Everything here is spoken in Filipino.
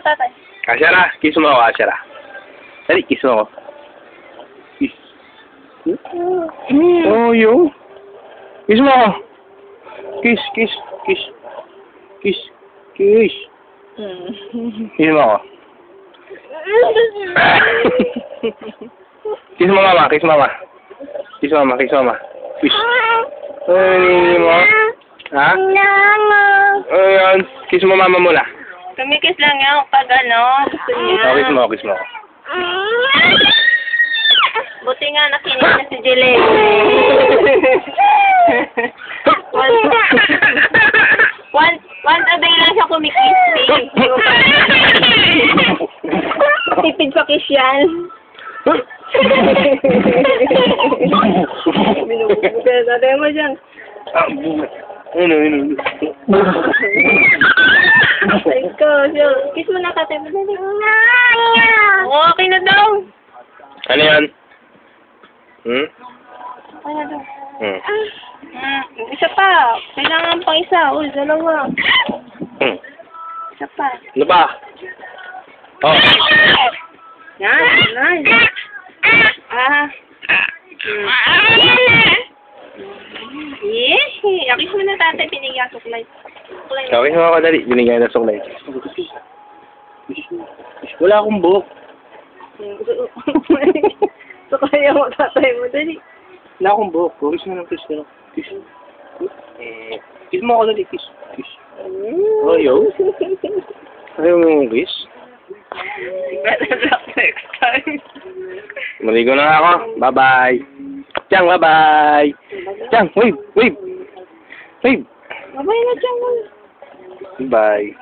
tatay. Asyara, kiss mo ako, Asyara. Dali, kiss mo ako. Kiss. Oh, yo. Kiss mo ako. Kiss, kiss, kiss. Kiss, kiss. Kiss mo ako. Kiss mo mama, kiss mama. Kiss mama, kiss mama. Kiss. Ay, mo. Ha? Ayan, kiss mo mama muna. Tumikis lang yan pag ano, gusto niya. Kiss mo, kiss mo. Buti nga nakinig na si Jilek. Once a day lang siya kumikis. Tipid pa kiss yan. Tatay mo dyan. Ano. Ikaw, kiss mo na tatay mo. Okay na daw. Ano yan? Hmm? Okay na daw. Hmm. Isa pa. Kailangan pang isa. Uy, dalawa. Hmm. Isa pa. Ano ba? Oh. Yan. Nice. Akis mo na tatay, pinigyan suklay. Kawin mo ako dali. Binigay na suklay. Wala akong buhok. Suklay mo tatay mo, dali. Wala akong buhok. Kiss mo ng kiss na. Kiss. Kiss mo ako dali. Kiss. Kiss. Oh, yo. Ayaw mo yung kiss? Better luck next time. Maligo na ako. Bye-bye. Chang, bye-bye. Chang, wave. Wave. Wave. Babay na dyan. Bye.